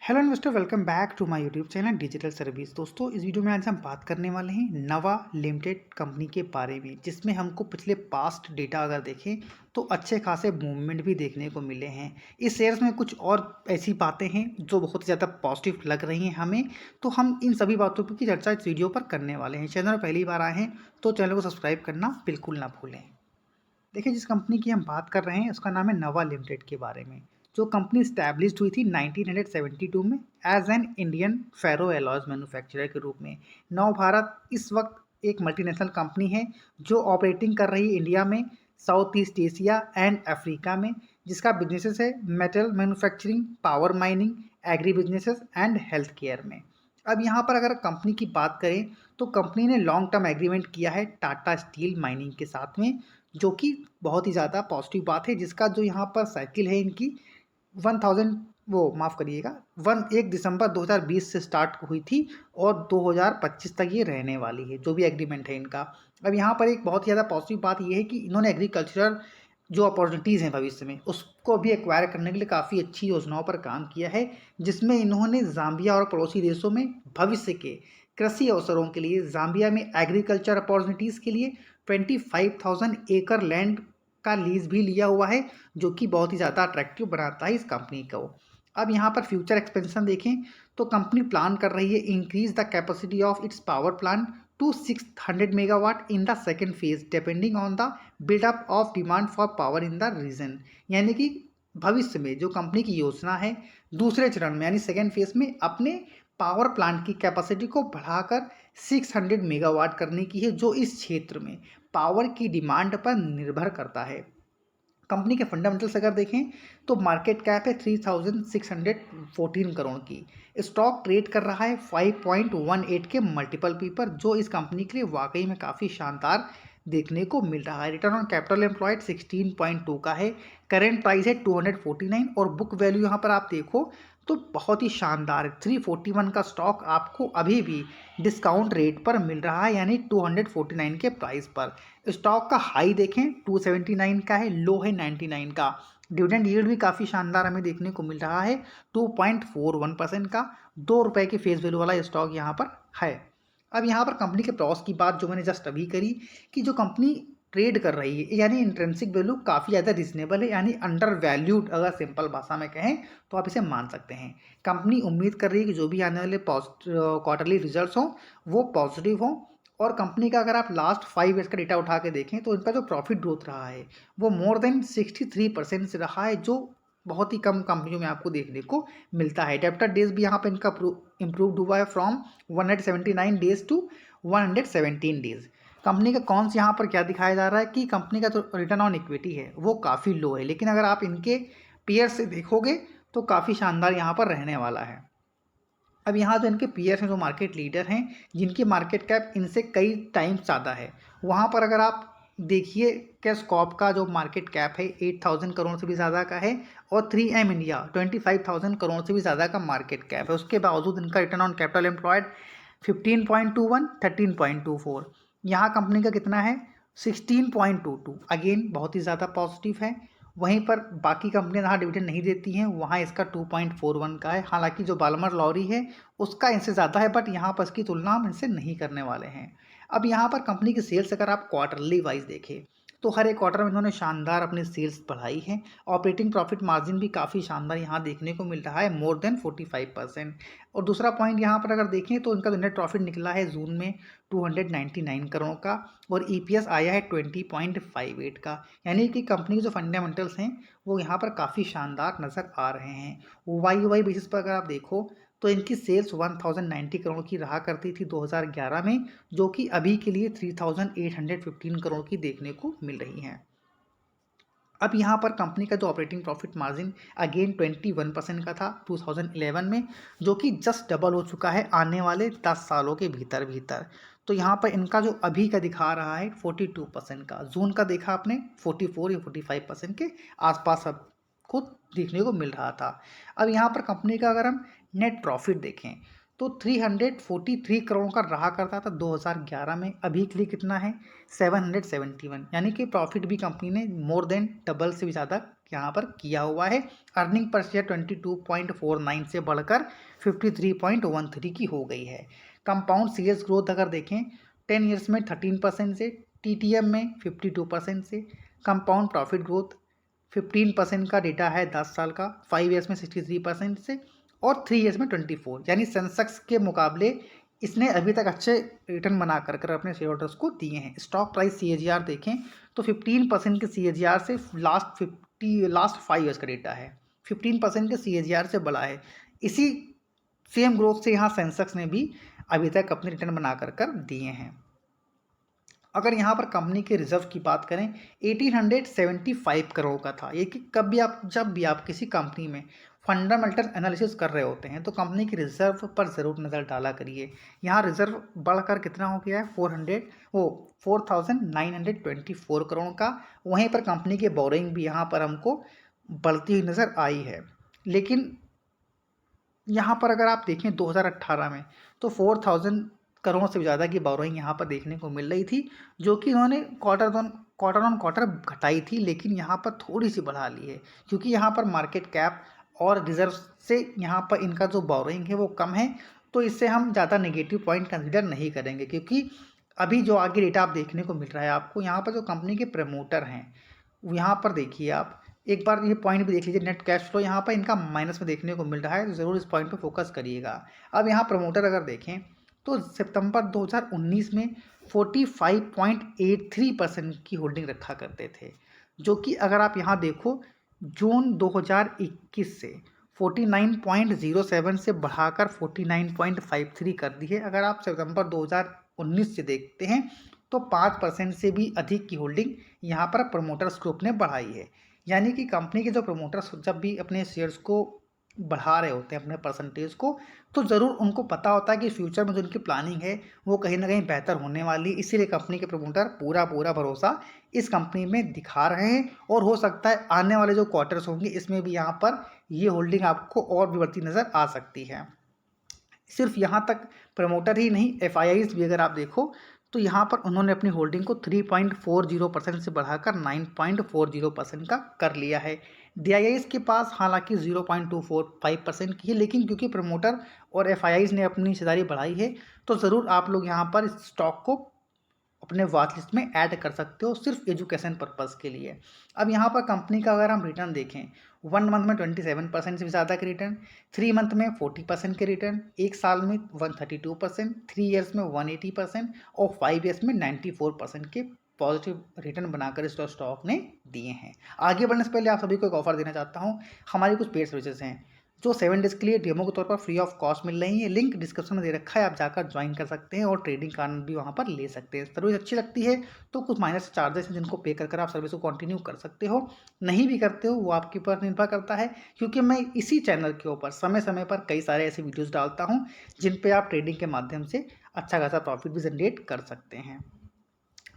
Hello investor, welcome back to my YouTube channel digital service. दोस्तों, इस video में आज हम बात करने वाले हैं नवा लिमिटेड कंपनी के बारे में, जिसमें हमको पिछले पास्ट डेटा अगर देखें तो अच्छे खासे मूवमेंट भी देखने को मिले हैं। इस शेयर्स में कुछ और ऐसी बातें हैं जो बहुत ही ज़्यादा पॉजिटिव लग रही हैं हमें, तो हम इन सभी बातों की चर्चा इस वीडियो पर करने वाले हैं। चैनल पर पहली बार आए हैं तो चैनल को सब्सक्राइब करना बिल्कुल ना भूलें। देखिए, जिस कंपनी की हम बात कर रहे हैं उसका नाम है नवा लिमिटेड के बारे में। जो कंपनी स्टैब्लिश्ड हुई थी 1972 में as an Indian ferro alloys manufacturer के रूप में। नव भारत इस वक्त एक मल्टीनेशनल कंपनी है जो ऑपरेटिंग कर रही है इंडिया में, South East Asia and Africa में, जिसका बिजनेसेस है metal manufacturing, power mining, agri businesses and health care में। अब यहाँ पर अगर कंपनी की बात करें तो कंपनी ने लॉन्ग टर्म एग्रीमेंट किया है टाटा स्टील माइनिंग के साथ में, जो कि बहुत ही ज़्यादा पॉजिटिव बात है। जिसका जो यहाँ पर साइकिल है इनकी 1000 वो माफ़ करिएगा 1 दिसंबर 2020 से स्टार्ट हुई थी और 2025 तक ये रहने वाली है, जो भी एग्रीमेंट है इनका। अब यहाँ पर एक बहुत ही ज़्यादा पॉजिटिव बात ये है कि इन्होंने एग्रीकल्चरल जो अपॉर्चुनिटीज़ हैं भविष्य में उसको भी एक्वायर करने के लिए काफ़ी अच्छी योजनाओं पर काम किया है, जिसमें इन्होंने ज़ाम्बिया और पड़ोसी देशों में भविष्य के कृषि अवसरों के लिए, ज़ाम्बिया में एग्रीकल्चर अपॉर्चुनिटीज़ के लिए 25,000 एकड़ लैंड का लीज भी लिया हुआ है, जो कि बहुत ही ज़्यादा अट्रैक्टिव बनाता है इस कंपनी को। अब यहाँ पर फ्यूचर एक्सपेंशन देखें तो कंपनी प्लान कर रही है increase the capacity of its power plant to 600 megawatt in the second phase depending on the buildup of demand for power in the region. यानी कि भविष्य में जो कंपनी की योजना है दूसरे चरण में यानी सेकेंड फेज में अपने पावर प्लांट की कैपेसिटी को बढ़ाकर 600 मेगावाट करने की है, जो इस क्षेत्र में पावर की डिमांड पर निर्भर करता है। कंपनी के फंडामेंटल्स अगर देखें तो मार्केट कैप है 3614 करोड़ की। स्टॉक ट्रेड कर रहा है 5.18 के मल्टीपल पी पर, जो इस कंपनी के लिए वाकई में काफ़ी शानदार देखने को मिल रहा है। रिटर्न ऑन कैपिटल एम्प्लॉयड 16.2 का है। करेंट प्राइस है 249 और बुक वैल्यू यहाँ पर आप देखो तो बहुत ही शानदार 341 का स्टॉक आपको अभी भी डिस्काउंट रेट पर मिल रहा है, यानी 249 के प्राइस पर। स्टॉक का हाई देखें 279 का है, लो है 99 का। डिविडेंड यील्ड भी काफ़ी शानदार हमें देखने को मिल रहा है 2.41% का। ₹2 की फेस वैल्यू वाला स्टॉक यहाँ पर है। अब यहाँ पर कंपनी के प्रॉस की बात जो मैंने जस्ट अभी करी कि जो कंपनी ट्रेड कर रही है यानी इंट्रिंसिक वैल्यू काफ़ी ज़्यादा रिजनेबल है, यानी अंडर वैल्यूड अगर सिंपल भाषा में कहें तो आप इसे मान सकते हैं। कंपनी उम्मीद कर रही है कि जो भी आने वाले क्वार्टरली रिजल्ट्स हों वो पॉजिटिव हों। और कंपनी का अगर आप लास्ट 5 ईयर्स का डेटा उठा के देखें तो इनका जो प्रॉफिट ग्रोथ रहा है वो मोर देन 63% से रहा है, जो बहुत ही कम कंपनियों में आपको देखने को मिलता है। डेब्टर डेज भी यहाँ पर इनका इम्प्रूव्ड हुआ है from 179 days to 117 days. Company का कौन से यहाँ पर क्या दिखाया जा रहा है कि कंपनी का जो रिटर्न ऑन इक्विटी है वो काफ़ी लो है, लेकिन अगर आप इनके पीयर से देखोगे तो काफ़ी शानदार यहाँ पर रहने वाला है। अब यहाँ जो इनके पीयर हैं, जो मार्केट लीडर हैं, जिनकी मार्केट कैप इनसे कई टाइम्स ज़्यादा है, वहाँ पर अगर आप देखिए कैस्कॉप का जो मार्केट कैप है 8000 करोड़ से भी ज़्यादा का है और 3M इंडिया 25,000 करोड़ से भी ज़्यादा का मार्केट कैप है। उसके बावजूद इनका रिटर्न ऑन कैपिटल एम्प्लॉयड 15.21, 13.24। यहाँ कंपनी का कितना है 16.22। अगेन बहुत ही ज़्यादा पॉजिटिव है। वहीं पर बाकी कंपनियां जहाँ डिविडेंड नहीं देती हैं वहाँ इसका 2.41 का है। हालांकि जो बाल्मर लॉरी है उसका इनसे ज़्यादा है, बट यहाँ पर इसकी तुलना हम इनसे नहीं करने वाले हैं। अब यहाँ पर कंपनी की सेल्स अगर आप क्वार्टरली वाइज देखें तो हर एक क्वार्टर में इन्होंने शानदार अपनी सेल्स बढ़ाई है। ऑपरेटिंग प्रॉफिट मार्जिन भी काफ़ी शानदार यहाँ देखने को मिल रहा है, मोर देन 45%। और दूसरा पॉइंट यहाँ पर अगर देखें तो इनका जो नेट प्रॉफिट निकला है जून में 299 करोड़ का और ईपीएस आया है 20.58 का। यानी कि कंपनी के जो फंडामेंटल्स हैं वो यहाँ पर काफ़ी शानदार नज़र आ रहे हैं। वाई बेसिस पर अगर आप देखो तो इनकी सेल्स 1090 करोड़ की रहा करती थी 2011 में, जो कि अभी के लिए 3815 करोड़ की देखने को मिल रही हैं। अब यहाँ पर कंपनी का जो ऑपरेटिंग प्रॉफिट मार्जिन अगेन 21% का था 2011 में, जो कि जस्ट डबल हो चुका है आने वाले 10 सालों के भीतर भीतर। तो यहाँ पर इनका जो अभी का दिखा रहा है 42% का, जून का देखा आपने 44 या 45% के आसपास सबको देखने को मिल रहा था। अब यहाँ पर कंपनी का अगर हम नेट प्रॉफिट देखें तो 343 करोड़ का रहा करता था 2011 में, अभी के लिए कितना है 771। यानी कि प्रॉफिट भी कंपनी ने मोर देन डबल से भी ज़्यादा यहाँ पर किया हुआ है। अर्निंग पर शेयर 22.49 से बढ़कर 53.13 की हो गई है। कंपाउंड सीरियस ग्रोथ अगर देखें 10 ईयर्स में 13% से, TTM में 52% से, कंपाउंड प्रॉफिट ग्रोथ 15% का डेटा है 10 साल का, 5 ईयर्स में 63% से और 3 ईयर्स में 24, यानी सेंसेक्स के मुकाबले इसने अभी तक अच्छे रिटर्न बना कर अपने शेयर होल्डर्स को दिए हैं। स्टॉक प्राइस CAGR देखें तो 15% के CAGR से लास्ट 5 ईयर्स का डेटा है 15% के CAGR से बड़ा है। इसी सेम ग्रोथ से यहाँ सेंसेक्स ने भी अभी तक अपने रिटर्न बना कर दिए हैं। अगर यहाँ पर कंपनी के रिजर्व की बात करें 1875 करोड़ का था ये, कि जब भी आप किसी कंपनी में फंडामेंटल एनालिसिस कर रहे होते हैं तो कंपनी के रिजर्व पर ज़रूर नज़र डाला करिए। यहाँ रिजर्व बढ़कर कितना हो गया है 4924 करोड़ का। वहीं पर कंपनी के बोरिंग भी यहाँ पर हमको बढ़ती हुई नज़र आई है। लेकिन यहाँ पर अगर आप देखें 2018 में तो 4000 करोड़ से ज़्यादा की बोरोइंग यहाँ पर देखने को मिल रही थी, जो कि उन्होंने क्वार्टर ऑन क्वार्टर घटाई थी, लेकिन यहाँ पर थोड़ी सी बढ़ा ली है क्योंकि यहाँ पर मार्केट कैप और रिजर्व से यहाँ पर इनका जो बोरोइंग है वो कम है। तो इससे हम ज़्यादा नेगेटिव पॉइंट कंसिडर नहीं करेंगे, क्योंकि अभी जो आगे डेटा आप देखने को मिल रहा है आपको, यहाँ पर जो कंपनी के प्रमोटर हैं यहाँ पर देखिए आप एक बार ये पॉइंट भी देख लीजिए, नेट कैश फ्लो यहाँ पर इनका माइनस में देखने को मिल रहा है, तो ज़रूर इस पॉइंट पर फोकस करिएगा। अब यहाँ प्रमोटर अगर देखें तो सितंबर 2019 में 45.83% की होल्डिंग रखा करते थे, जो कि अगर आप यहाँ देखो जून 2021 से 49.07 से बढ़ाकर 49.53 कर दी है। अगर आप सितंबर 2019 से देखते हैं तो 5% से भी अधिक की होल्डिंग यहाँ पर प्रमोटर्स ग्रुप ने बढ़ाई है। यानी कि कंपनी के जो प्रमोटर्स जब भी अपने शेयर्स को बढ़ा रहे होते हैं अपने परसेंटेज को, तो ज़रूर उनको पता होता है कि फ्यूचर में जो उनकी प्लानिंग है वो कहीं ना कहीं बेहतर होने वाली है। इसीलिए कंपनी के प्रमोटर पूरा भरोसा इस कंपनी में दिखा रहे हैं और हो सकता है आने वाले जो क्वार्टर्स होंगे इसमें भी यहाँ पर ये होल्डिंग आपको और भी बढ़ती नज़र आ सकती है। सिर्फ यहाँ तक प्रमोटर ही नहीं, FIIs भी अगर आप देखो तो यहाँ पर उन्होंने अपनी होल्डिंग को 3.40% से बढ़ाकर 9.40% का कर लिया है। DIIs के पास हालांकि 0.245% की है, लेकिन क्योंकि प्रमोटर और FIIs ने अपनी हिस्सेदारी बढ़ाई है तो ज़रूर आप लोग यहाँ पर इस स्टॉक को अपने वॉच लिस्ट में ऐड कर सकते हो, सिर्फ एजुकेशन पर्पज़ के लिए। अब यहाँ पर कंपनी का अगर हम रिटर्न देखें 1 मंथ में 27% से भी ज़्यादा के रिटर्न, 3 मंथ में 40% के रिटर्न, 1 साल में 132%, 3 ईयर्स में 180% और 5 ईयर्स में 94% के पॉजिटिव रिटर्न बनाकर इस स्टॉक ने दिए हैं। आगे बढ़ने से पहले आप सभी को एक ऑफर देना चाहता हूँ। हमारी कुछ पेड सर्विसेज हैं जो 7 डेज़ के लिए डेमो के तौर पर फ्री ऑफ कॉस्ट मिल रही है। लिंक डिस्क्रिप्शन में दे रखा है, आप जाकर ज्वाइन कर सकते हैं और ट्रेडिंग कार्ड भी वहाँ पर ले सकते हैं। सर्विस अच्छी लगती है तो कुछ माइनस चार्जेस हैं जिनको पे कर आप सर्विस को कंटिन्यू कर सकते हो। नहीं भी करते हो वो आपके ऊपर निर्भर करता है, क्योंकि मैं इसी चैनल के ऊपर समय समय पर कई सारे ऐसे वीडियोज़ डालता हूँ जिन पर आप ट्रेडिंग के माध्यम से अच्छा खासा प्रॉफिट भी जनरेट कर सकते हैं।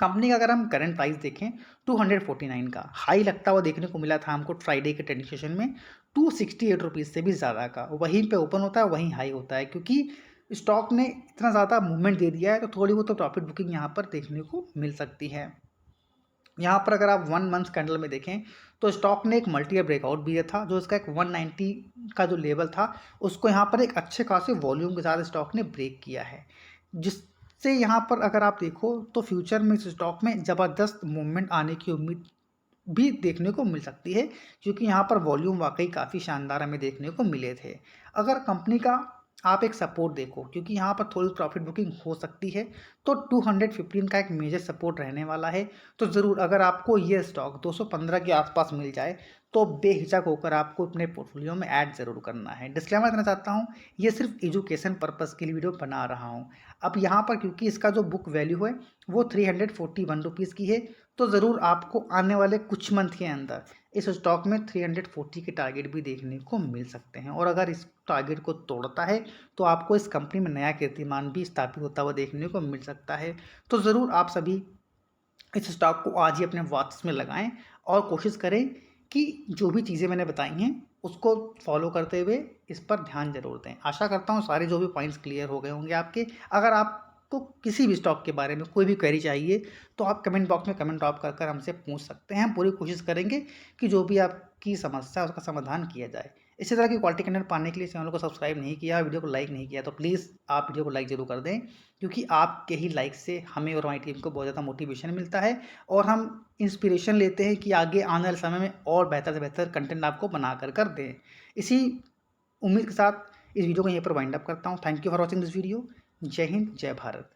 कंपनी का अगर हम करंट प्राइस देखें 249 का हाई लगता हुआ देखने को मिला था हमको फ्राइडे के ट्रेडिंग सेशन में 268 रुपीज़ से भी ज़्यादा का, वहीं पे ओपन होता है वहीं हाई होता है, क्योंकि स्टॉक ने इतना ज़्यादा मूवमेंट दे दिया है तो थोड़ी बहुत तो प्रॉफिट बुकिंग यहाँ पर देखने को मिल सकती है। यहाँ पर अगर आप 1 मंथ कैंडल में देखें तो स्टॉक ने एक मल्टी ईयर ब्रेकआउट भी दिया था, जो इसका एक 190 का जो लेवल था उसको यहाँ पर एक अच्छे खासे वॉल्यूम के साथ स्टॉक ने ब्रेक किया है, जिससे यहाँ पर अगर आप देखो तो फ्यूचर में इस स्टॉक में ज़बरदस्त मूवमेंट आने की उम्मीद भी देखने को मिल सकती है, क्योंकि यहाँ पर वॉल्यूम वाकई काफ़ी शानदार हमें देखने को मिले थे। अगर कंपनी का आप एक सपोर्ट देखो, क्योंकि यहाँ पर थोड़ी प्रॉफिट बुकिंग हो सकती है, तो 215 का एक मेजर सपोर्ट रहने वाला है। तो ज़रूर अगर आपको ये स्टॉक 215 के आसपास मिल जाए तो बेहिचक होकर आपको अपने पोर्टफोलियो में ऐड ज़रूर करना है। डिस्क्लेमर देना चाहता हूँ, ये सिर्फ एजुकेशन पर्पज़ के लिए वीडियो बना रहा हूँ। अब यहाँ पर क्योंकि इसका जो बुक वैल्यू है वो 341 रुपीज़ की है, तो ज़रूर आपको आने वाले कुछ मंथ के अंदर इस स्टॉक में 340 के टारगेट भी देखने को मिल सकते हैं। और अगर इस टारगेट को तोड़ता है तो आपको इस कंपनी में नया कीर्तिमान भी स्थापित होता हुआ देखने को मिल सकता है। तो ज़रूर आप सभी इस स्टॉक को आज ही अपने वॉच में लगाएं और कोशिश करें कि जो भी चीज़ें मैंने बताई हैं उसको फॉलो करते हुए इस पर ध्यान जरूर दें। आशा करता हूँ सारे जो भी पॉइंट्स क्लियर हो गए होंगे आपके। अगर आप आपको किसी भी स्टॉक के बारे में कोई भी क्वेरी चाहिए तो आप कमेंट बॉक्स में कमेंट ड्रॉप कर कर हमसे पूछ सकते हैं। हम पूरी कोशिश करेंगे कि जो भी आपकी समस्या है उसका समाधान किया जाए। इसी तरह की क्वालिटी कंटेंट पाने के लिए चैनल को सब्सक्राइब नहीं किया, वीडियो को लाइक नहीं किया तो प्लीज़ आप वीडियो को लाइक ज़रूर कर दें, क्योंकि आपके ही लाइक से हमें और हमारी टीम को बहुत ज़्यादा मोटिवेशन मिलता है और हम इंस्पिरेशन लेते हैं कि आगे आने वाले समय में और बेहतर से बेहतर कंटेंट आपको बनाकर दें। इसी उम्मीद के साथ इस वीडियो को यहीं पर वाइंड अप करता हूँ। Thank you for watching this video. जय हिंद, जय भारत।